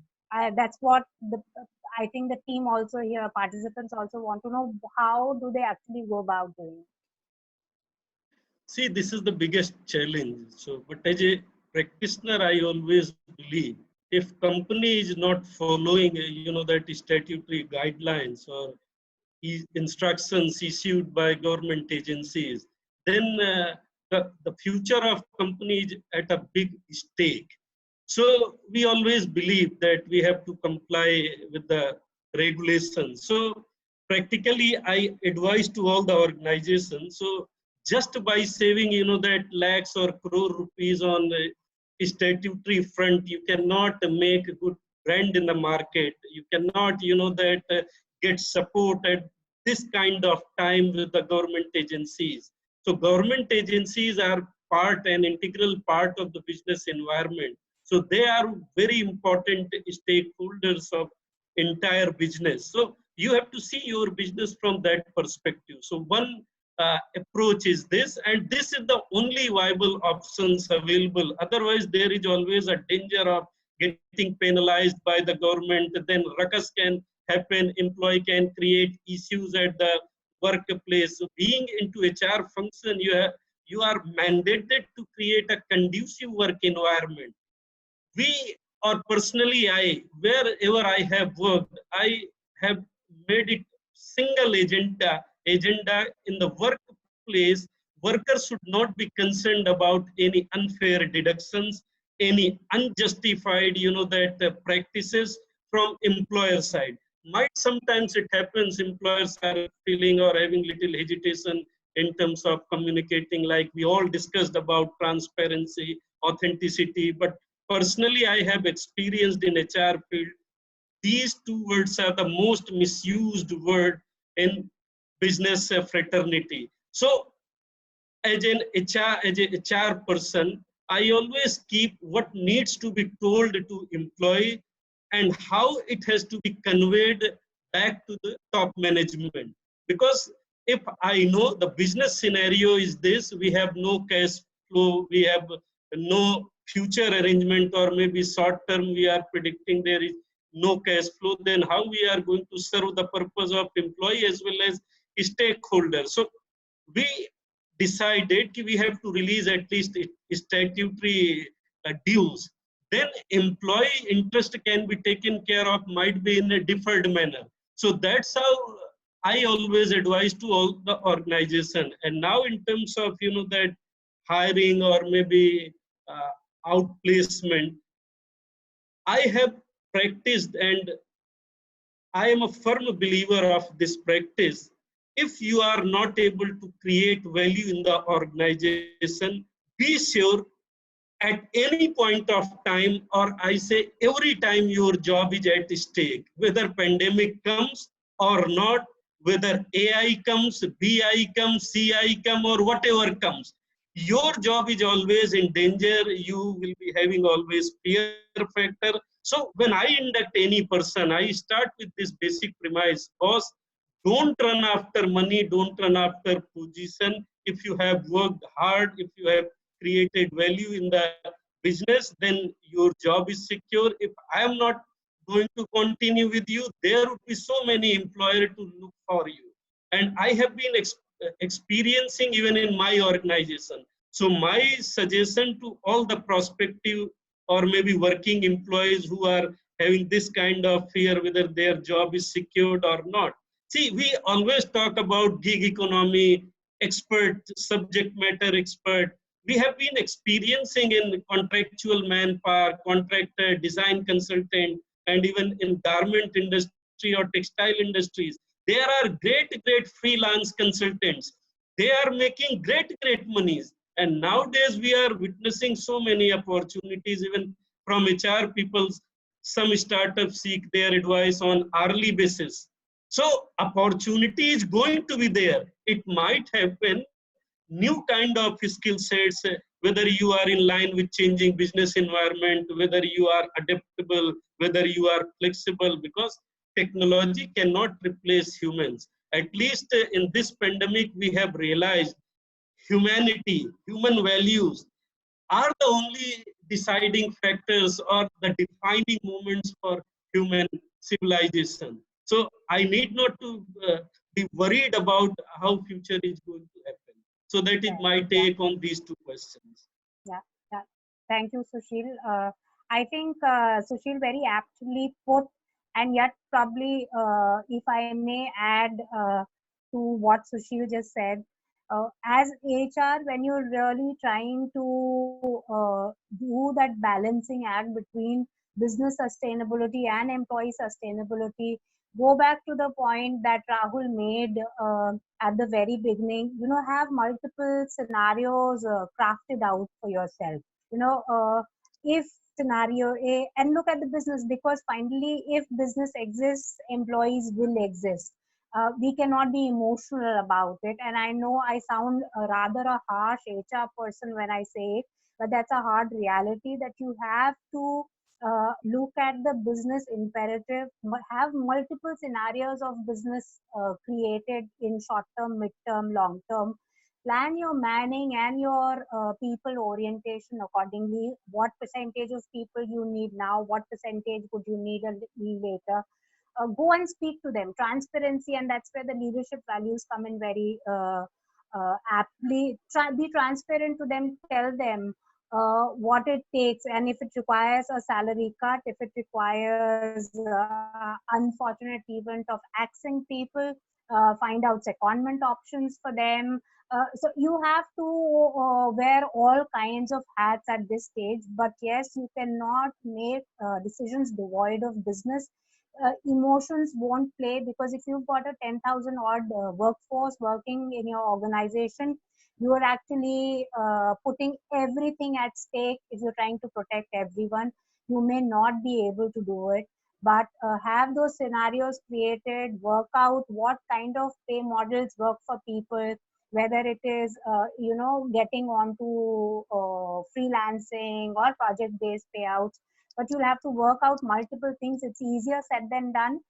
That's what I think the team also here, participants also want to know. How do they actually go about doing it? See, this is the biggest challenge. So, but as a practitioner, I always believe if company is not following, that statutory guidelines or instructions issued by government agencies, then the future of company is at a big stake. So we always believe that we have to comply with the regulations. So practically, I advise to all the organizations. So just by saving, that lakhs or crore rupees on the statutory front, you cannot make a good brand in the market. You cannot, get support at this kind of time with the government agencies. So government agencies are an integral part of the business environment. So they are very important stakeholders of entire business. So you have to see your business from that perspective. So one approach is this, and this is the only viable options available. Otherwise, there is always a danger of getting penalized by the government. Then ruckus can happen, employee can create issues at the workplace. So being into HR function, you are mandated to create a conducive work environment. Personally, wherever I have worked, I have made it single agenda agenda in the workplace. Workers should not be concerned about any unfair deductions, any unjustified, that practices from employer side. Might sometimes it happens employers are feeling or having little hesitation in terms of communicating, like we all discussed about transparency, authenticity. But personally, I have experienced in HR field, these two words are the most misused word in business fraternity. So as a HR person, I always keep what needs to be told to employee and how it has to be conveyed back to the top management. Because if I know the business scenario is this, we have no cash flow, we have no future arrangement, or maybe short term we are predicting there is no cash flow, then how we are going to serve the purpose of employee as well as stakeholder. So we decided we have to release at least statutory dues. Then employee interest can be taken care of, might be in a deferred manner. So that's how I always advise to all the organization. And now in terms of that hiring or maybe outplacement, I have practiced and I am a firm believer of this practice. If you are not able to create value in the organization, be sure at any point of time, or I say every time your job is at stake, whether pandemic comes or not, whether AI comes, BI comes, CI comes, or whatever comes, your job is always in danger. You will be having always fear factor. So when I induct any person, I start with this basic premise: boss, don't run after money, don't run after position. If you have worked hard, if you have created value in the business, then your job is secure. If I am not going to continue with you, there would be so many employers to look for you. And I have been experiencing even in my organization. So my suggestion to all the prospective or maybe working employees who are having this kind of fear whether their job is secured or not. See, we always talk about gig economy, expert, subject matter expert. We have been experiencing in contractual manpower, contractor, design consultant, and even in garment industry or textile industries. There are great freelance consultants. They are making great monies. And nowadays we are witnessing so many opportunities, even from HR people. Some startups seek their advice on hourly basis. So opportunity is going to be there. It might happen new kind of skill sets, whether you are in line with changing business environment, whether you are adaptable, whether you are flexible, because technology cannot replace humans. At least in this pandemic, we have realized humanity, human values are the only deciding factors or the defining moments for human civilization. So I need not to be worried about how future is going to happen. So that is my take on these two questions. Yeah. Thank you, Sushil. I think Sushil very aptly put, and yet probably, if I may add to what Sushil just said, as HR, when you're really trying to do that balancing act between business sustainability and employee sustainability, go back to the point that Rahul made at the very beginning. Have multiple scenarios crafted out for yourself. If scenario A, and look at the business, because finally, if business exists, employees will exist. We cannot be emotional about it. And I know I sound rather a harsh HR person when I say it, but that's a hard reality that you have to look at the business imperative, have multiple scenarios of business created in short term, mid term, long term. Plan your manning and your people orientation accordingly. What percentage of people you need now? What percentage would you need a little later? Go and speak to them. Transparency, and that's where the leadership values come in very aptly. Be transparent to them. Tell them what it takes, and if it requires a salary cut, if it requires unfortunate event of axing people, find out secondment options for them. So you have to wear all kinds of hats at this stage, but yes, you cannot make decisions devoid of business. Emotions won't play, because if you've got a 10,000 odd workforce working in your organization, you are actually putting everything at stake. If you're trying to protect everyone, you may not be able to do it, but have those scenarios created, work out what kind of pay models work for people, whether it is getting onto freelancing or project based payouts. But you'll have to work out multiple things. It's easier said than done,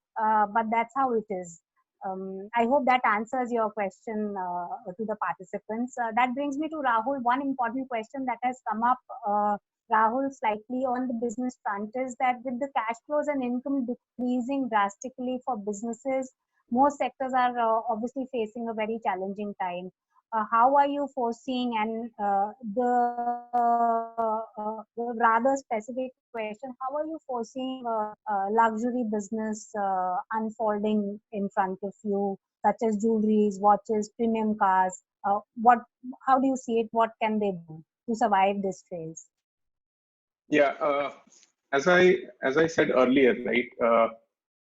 but that's how it is. I hope that answers your question to the participants. That brings me to Rahul. One important question that has come up, Rahul, slightly on the business front, is that with the cash flows and income decreasing drastically for businesses, most sectors are obviously facing a very challenging time. How are you foreseeing, and the rather specific question, how are you foreseeing luxury business unfolding in front of you, such as jewelries, watches, premium cars? How do you see it? What can they do to survive this phase? Yeah, as I said earlier, right?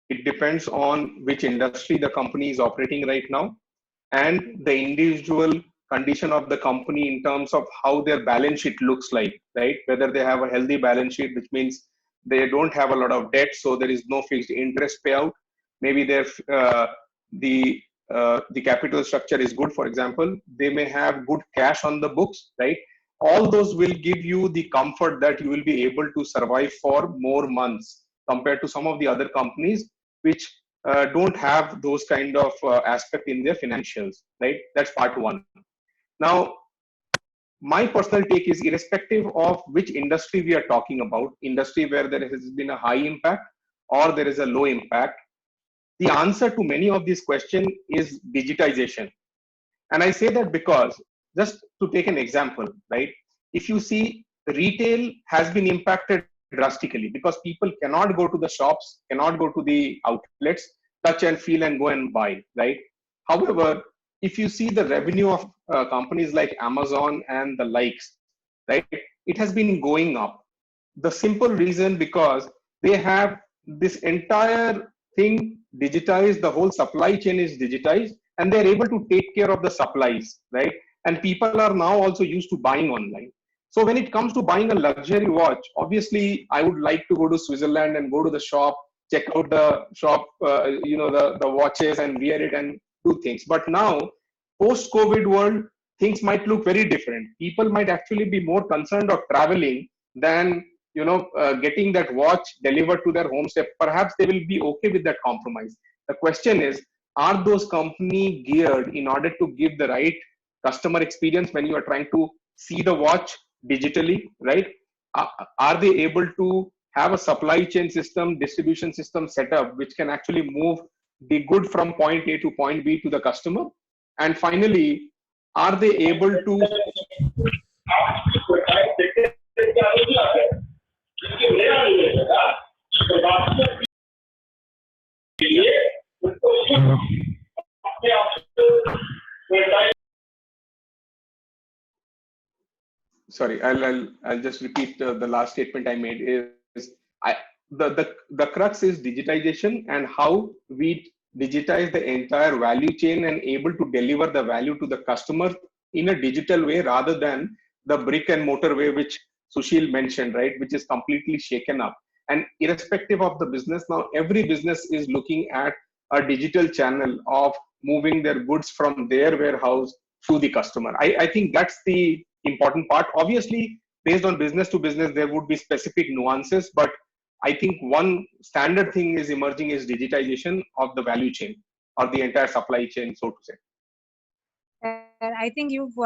It depends on which industry the company is operating right now, and the individual condition of the company in terms of how their balance sheet looks like, right? Whether they have a healthy balance sheet, which means they don't have a lot of debt, so there is no fixed interest payout. Maybe the capital structure is good. For example, they may have good cash on the books, right? All those will give you the comfort that you will be able to survive for more months compared to some of the other companies which don't have those kind of aspect in their financials, right? That's part one. Now, my personal take is, irrespective of which industry we are talking about, industry where there has been a high impact or there is a low impact, the answer to many of these questions is digitization. And I say that because, just to take an example, right? If you see, retail has been impacted drastically because people cannot go to the shops, cannot go to the outlets, touch and feel and go and buy, right? However, if you see the revenue of companies like Amazon and the likes, right, it has been going up. The simple reason, because they have this entire thing digitized, the whole supply chain is digitized, and they're able to take care of the supplies, right? And people are now also used to buying online. So when it comes to buying a luxury watch, obviously I would like to go to Switzerland and go to the shop, check out the shop, the watches and wear it and do things. But now, post-COVID world, things might look very different. People might actually be more concerned of traveling than getting that watch delivered to their home step. Perhaps they will be okay with that compromise. The question is, are those companies geared in order to give the right customer experience when you are trying to see the watch digitally, right? Are they able to have a supply chain system, distribution system set up, which can actually move the good from point A to point B to the customer? And finally, are they able to sorry, I'll just repeat the last statement I made. Is the crux is digitization, and how we digitize the entire value chain and able to deliver the value to the customer in a digital way rather than the brick and mortar way, which Sushil mentioned, right? Which is completely shaken up. And irrespective of the business, now every business is looking at a digital channel of moving their goods from their warehouse to the customer. I think that's the important part. Obviously, based on business to business, there would be specific nuances, but I think one standard thing is emerging is digitization of the value chain or the entire supply chain, so to say. I think you've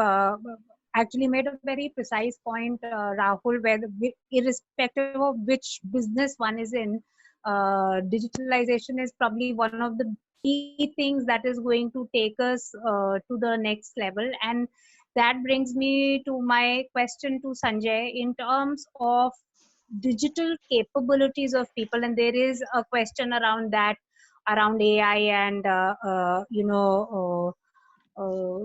actually made a very precise point, Rahul, where irrespective of which business one is in, digitalization is probably one of the key things that is going to take us to the next level. And that brings me to my question to Sanjay in terms of digital capabilities of people. And there is a question around that. around AI and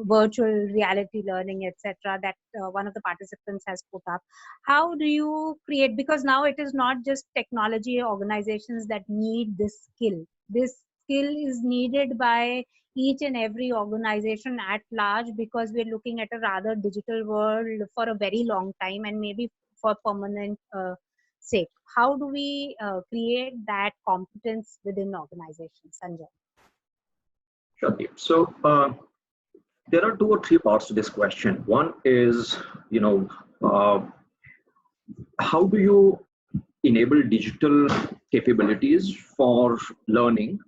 virtual reality learning, etc., that one of the participants has put up. How do you create, because now it is not just technology organizations that need this skill. This skill is needed by each and every organization at large, because we're looking at a rather digital world for a very long time and maybe for permanent sake. How do we create that competence within organizations, Sanjay? Sure, Deep. So there are 2 or 3 parts to this question. One is, how do you enable digital capabilities for learning,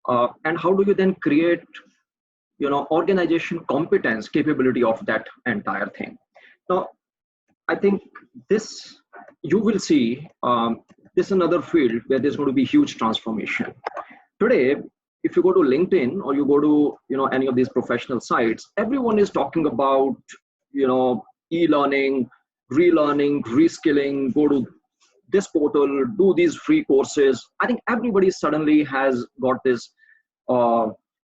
and how do you then create, organization competence capability of that entire thing? Now, I think this, you will see, this is another field where there's going to be huge transformation. Today, if you go to LinkedIn or you go to, any of these professional sites, everyone is talking about, e-learning, relearning, reskilling, go to this portal, do these free courses. I think everybody suddenly has got this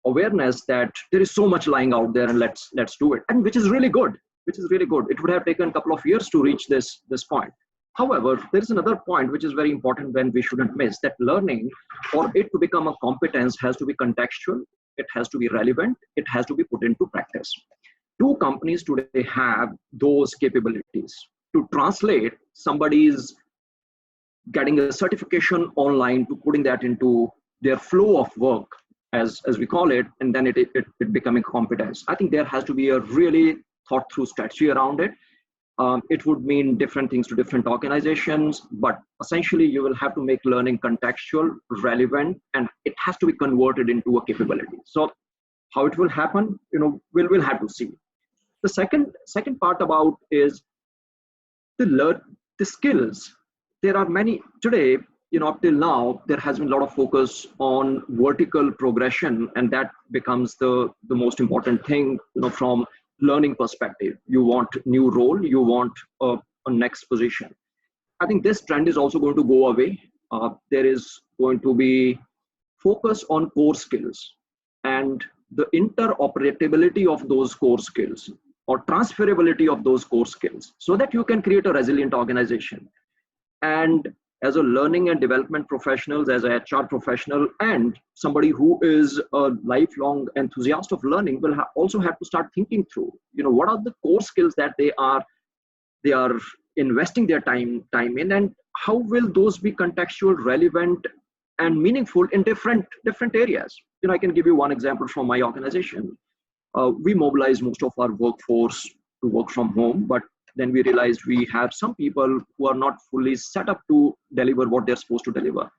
awareness that there is so much lying out there, and let's do it, and which is really good. It would have taken a couple of years to reach this point. However, there is another point which is very important when we shouldn't miss, that learning, for it to become a competence, has to be contextual, it has to be relevant, it has to be put into practice. 2 companies today have those capabilities to translate somebody's getting a certification online to putting that into their flow of work, as we call it, and then it becoming competence. I think there has to be a really thought through strategy around it. It would mean different things to different organizations, but essentially you will have to make learning contextual, relevant, and it has to be converted into a capability. So how it will happen, we'll have to see. The second part about is the skills. There are many today, up till now, there has been a lot of focus on vertical progression, and that becomes the most important thing, from learning perspective. You want new role, you want a next position. I think this trend is also going to go away. There is going to be focus on core skills and the interoperability of those core skills, or transferability of those core skills, so that you can create a resilient organization. And as a learning and development professionals, as a HR professional, and somebody who is a lifelong enthusiast of learning, will also have to start thinking through, what are the core skills that they are investing their time in, and how will those be contextual, relevant, and meaningful in different areas. I can give you one example from my organization. We mobilize most of our workforce to work from home, but then we realized we have some people who are not fully set up to deliver what they're supposed to deliver.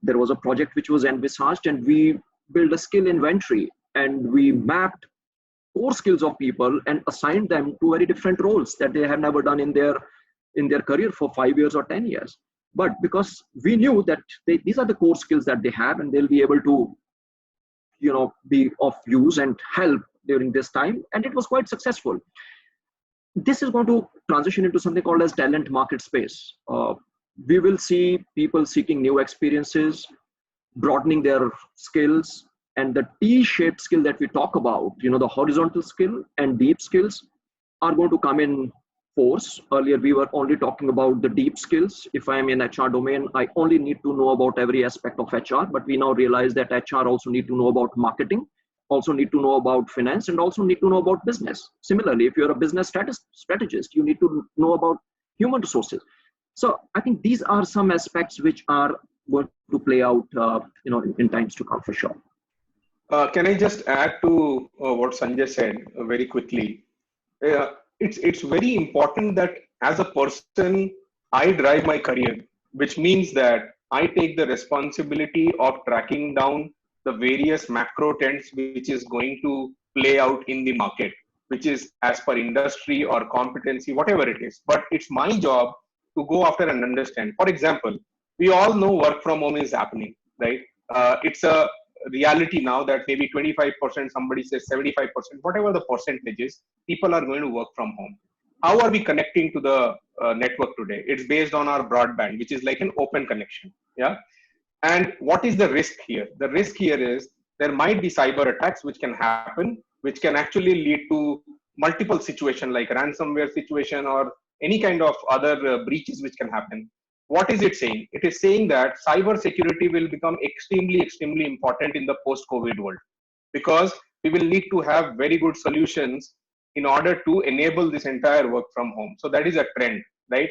There was a project which was envisaged, and we built a skill inventory, and we mapped core skills of people and assigned them to very different roles that they have never done in their career for 5 years or 10 years. But because we knew that these are the core skills that they have, and they'll be able to, be of use and help during this time, and it was quite successful. This is going to transition into something called as talent market space. We will see people seeking new experiences, broadening their skills, and the T-shaped skill that we talk about, the horizontal skill and deep skills, are going to come in force. Earlier, we were only talking about the deep skills. If I am in HR domain, I only need to know about every aspect of HR, but we now realize that HR also need to know about marketing, also need to know about finance, and also need to know about business. Similarly, if you're a business strategist, you need to know about human resources. So I think these are some aspects which are going to play out, in times to come for sure. Can I just add to what Sanjay said very quickly? It's very important that as a person, I drive my career, which means that I take the responsibility of tracking down the various macro trends which is going to play out in the market, which is as per industry or competency, whatever it is. But it's my job to go after and understand. For example, we all know work from home is happening, right? It's a reality now that maybe 25%, somebody says 75%, whatever the percentage is, people are going to work from home. How are we connecting to the network today? It's based on our broadband, which is like an open connection. Yeah. And what is the risk here? The risk here is there might be cyber attacks which can happen, which can actually lead to multiple situations like ransomware situation or any kind of other breaches which can happen. What is it saying? It is saying that cyber security will become extremely, extremely important in the post-COVID world, because we will need to have very good solutions in order to enable this entire work from home. So that is a trend, right?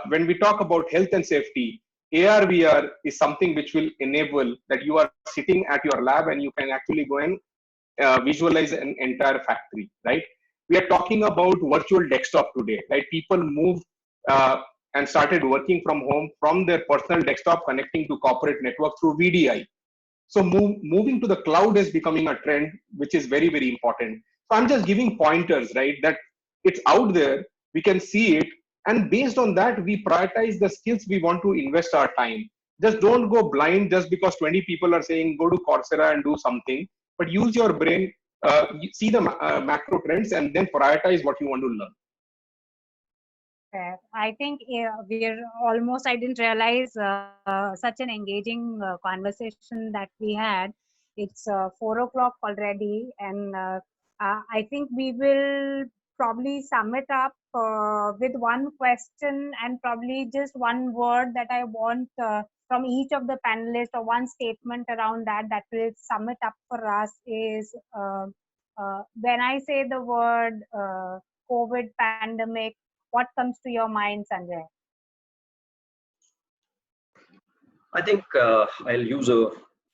When we talk about health and safety, AR VR is something which will enable that you are sitting at your lab and you can actually go and visualize an entire factory, right? We are talking about virtual desktop today, right? People moved and started working from home from their personal desktop, connecting to corporate network through VDI. So moving to the cloud is becoming a trend, which is very, very important. So I'm just giving pointers, right? That it's out there, we can see it. And based on that, we prioritize the skills we want to invest our time. Just don't go blind just because 20 people are saying, go to Coursera and do something, but use your brain, see the macro trends and then prioritize what you want to learn. I think we're almost, I didn't realize such an engaging conversation that we had. It's 4 o'clock already, and I think we will probably sum it up with one question and probably just one word that I want from each of the panelists, or one statement around that will sum it up for us is, when I say the word COVID pandemic, what comes to your mind, Sanjay? I think I'll use a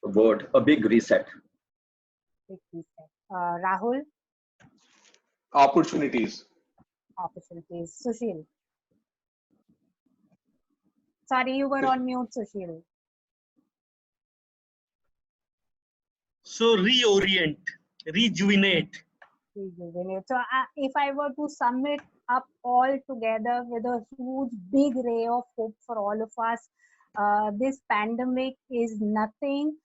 word, a big reset. Big reset. Rahul? Opportunities. Opportunities. Sushil? Sorry, you were on mute, Sushil. So reorient, rejuvenate. So if I were to sum it up all together with a huge, big ray of hope for all of us, this pandemic is nothing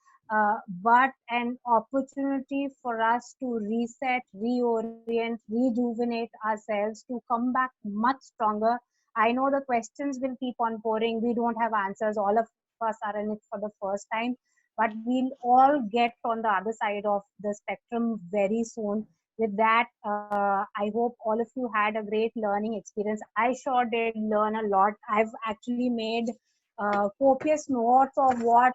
but an opportunity for us to reset, reorient, rejuvenate ourselves, to come back much stronger. I know the questions will keep on pouring. We don't have answers. All of us are in it for the first time, but we'll all get on the other side of the spectrum very soon. With that, I hope all of you had a great learning experience. I sure did learn a lot. I've actually made copious notes of what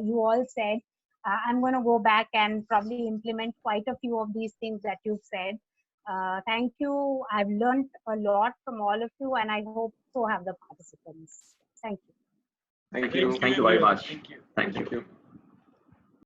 you all said. I'm going to go back and probably implement quite a few of these things that you've said. Thank you. I've learned a lot from all of you, and I hope so have the participants. Thank you. Thank you. Thank you very much. Thank you. Thank you. Thank you.